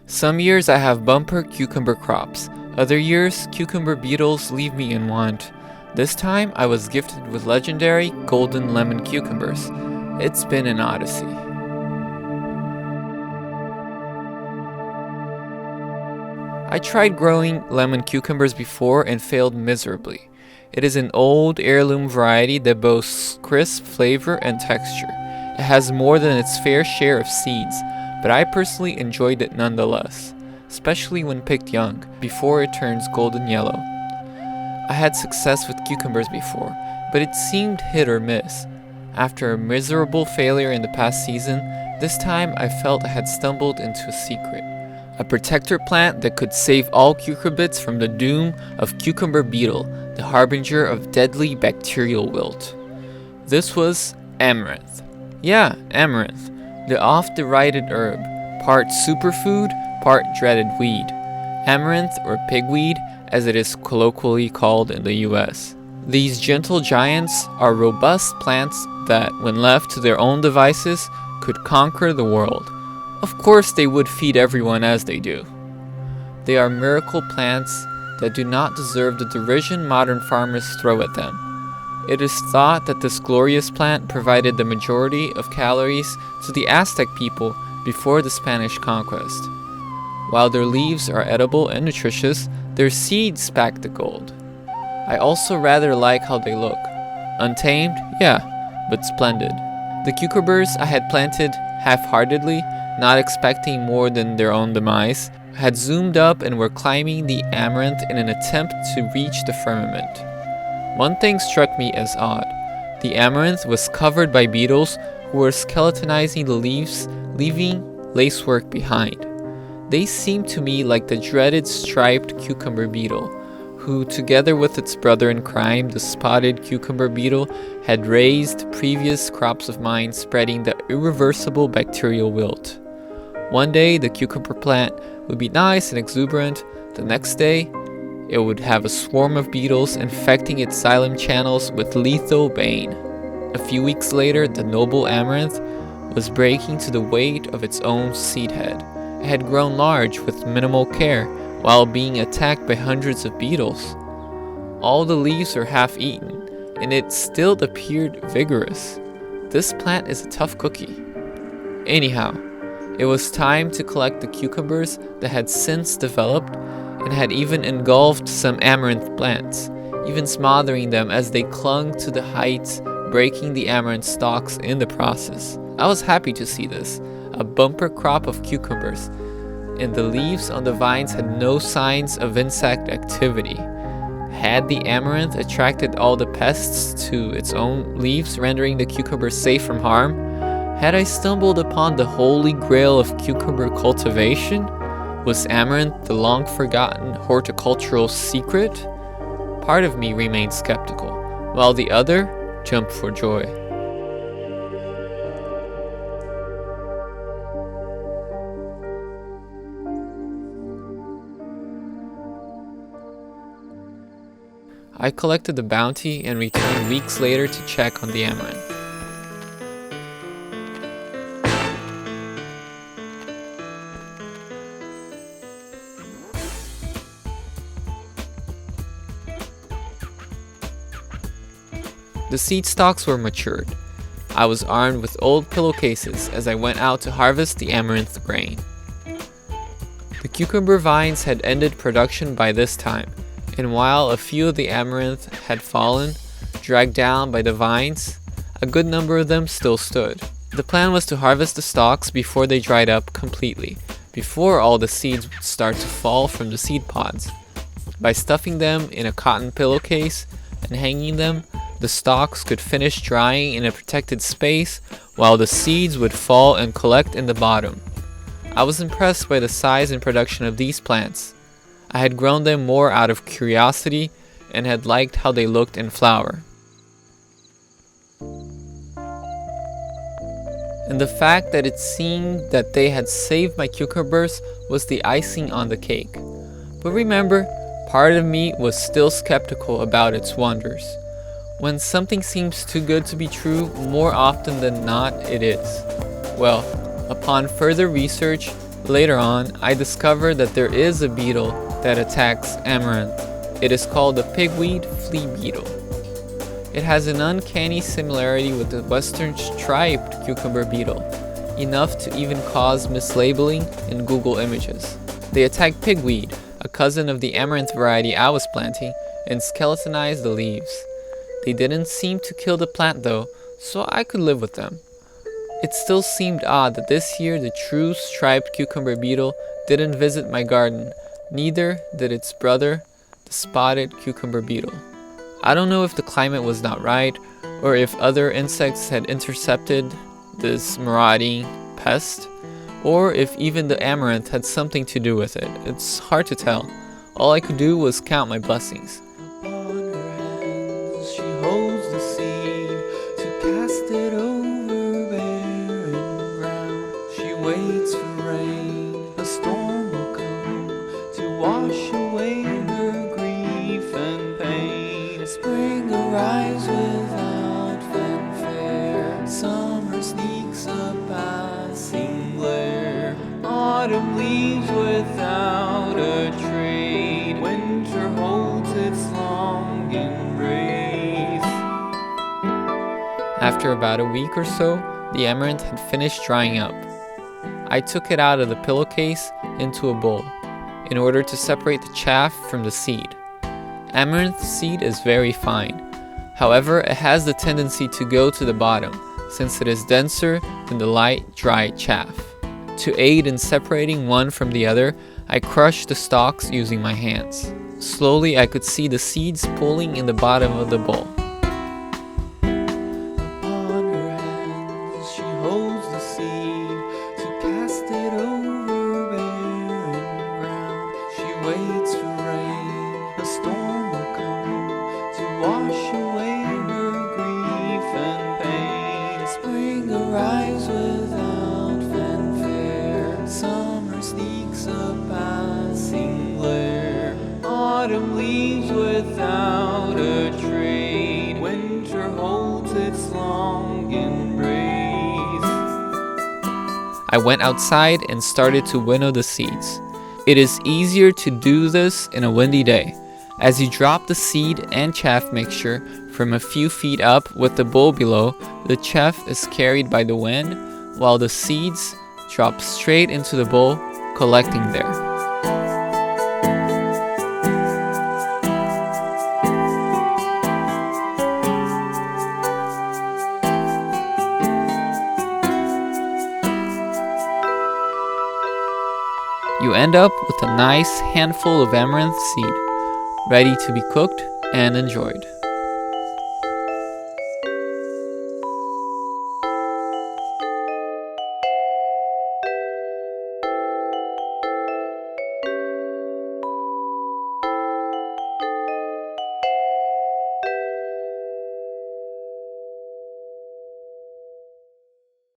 Some years I have bumper cucumber crops. Other years, cucumber beetles leave me in want. This time, I was gifted with legendary golden lemon cucumbers. It's been an odyssey. I tried growing lemon cucumbers before and failed miserably. It is an old heirloom variety that boasts crisp flavor and texture. It has more than its fair share of seeds, but I personally enjoyed it nonetheless, especially when picked young, before it turns golden yellow. I had success with cucumbers before, but it seemed hit or miss. After a miserable failure in the past season, this time I felt I had stumbled into a secret. A protector plant that could save all cucurbits from the doom of cucumber beetle, the harbinger of deadly bacterial wilt. This was Amaranth. Yeah, Amaranth, the oft-derided herb, part superfood, part dreaded weed. Amaranth, or pigweed, as it is colloquially called in the US. These gentle giants are robust plants that, when left to their own devices, could conquer the world. Of course they would feed everyone as they do. They are miracle plants that do not deserve the derision modern farmers throw at them. It is thought that this glorious plant provided the majority of calories to the Aztec people before the Spanish conquest. While their leaves are edible and nutritious, their seeds pack the gold. I also rather like how they look. Untamed, yeah, but splendid. The cucumbers I had planted half-heartedly, not expecting more than their own demise, had zoomed up and were climbing the amaranth in an attempt to reach the firmament. One thing struck me as odd. The amaranth was covered by beetles who were skeletonizing the leaves, leaving lacework behind. They seemed to me like the dreaded striped cucumber beetle, who, together with its brother in crime, the spotted cucumber beetle, had raised previous crops of mine, spreading the irreversible bacterial wilt. One day, the cucumber plant would be nice and exuberant. The next day, it would have a swarm of beetles infecting its xylem channels with lethal bane. A few weeks later, the noble amaranth was breaking to the weight of its own seed head. It had grown large with minimal care, while being attacked by hundreds of beetles. All the leaves were half-eaten, and it still appeared vigorous. This plant is a tough cookie. Anyhow, it was time to collect the cucumbers that had since developed and had even engulfed some amaranth plants, even smothering them as they clung to the heights, breaking the amaranth stalks in the process. I was happy to see this, a bumper crop of cucumbers, and the leaves on the vines had no signs of insect activity. Had the amaranth attracted all the pests to its own leaves, rendering the cucumber safe from harm? Had I stumbled upon the holy grail of cucumber cultivation? Was amaranth the long-forgotten horticultural secret? Part of me remained skeptical, while the other jumped for joy. I collected the bounty and returned weeks later to check on the amaranth. The seed stalks were matured. I was armed with old pillowcases as I went out to harvest the amaranth grain. The cucumber vines had ended production by this time, and while a few of the amaranth had fallen, dragged down by the vines, a good number of them still stood. The plan was to harvest the stalks before they dried up completely, before all the seeds would start to fall from the seed pods. By stuffing them in a cotton pillowcase and hanging them, the stalks could finish drying in a protected space while the seeds would fall and collect in the bottom. I was impressed by the size and production of these plants. I had grown them more out of curiosity and had liked how they looked in flower. And the fact that it seemed that they had saved my cucumbers was the icing on the cake. But remember, part of me was still skeptical about its wonders. When something seems too good to be true, more often than not it is. Well, upon further research, Later on, I discovered that there is a beetle that attacks amaranth. It is called the pigweed flea beetle. It has an uncanny similarity with the western striped cucumber beetle, enough to even cause mislabeling in Google Images. They attack pigweed, a cousin of the amaranth variety I was planting, and skeletonized the leaves. They didn't seem to kill the plant though, so I could live with them. It still seemed odd that this year the true striped cucumber beetle didn't visit my garden, neither did its brother, the spotted cucumber beetle. I don't know if the climate was not right, or if other insects had intercepted this marauding pest, or if even the amaranth had something to do with it. It's hard to tell. All I could do was count my blessings. Upon her hands she holds the seed to cast it over barren ground. She waits for rain, a storm will come to wash away her grief and pain. Spring arrives without fanfare, summer sneaks a passing glare, autumn leaves without a trade, winter holds its long embrace. After about a week or so, the amaranth had finished drying up. I took it out of the pillowcase into a bowl in order to separate the chaff from the seed. Amaranth seed is very fine. However, it has the tendency to go to the bottom since it is denser than the light, dry chaff. To aid in separating one from the other, I crushed the stalks using my hands. Slowly, I could see the seeds pooling in the bottom of the bowl. Upon her hands she holds the seed to cast it over barren ground. She waits for rain, a storm will come to wash away her grief and pain. Spring arrives without fanfare, summer sneaks a passing glare, autumn leaves without a trade, winter holds its long embrace. I went outside and started to winnow the seeds. It is easier to do this in a windy day, as you drop the seed and chaff mixture from a few feet up with the bowl below. The chaff is carried by the wind, while the seeds drop straight into the bowl, collecting there. You end up with a nice handful of amaranth seed, ready to be cooked and enjoyed.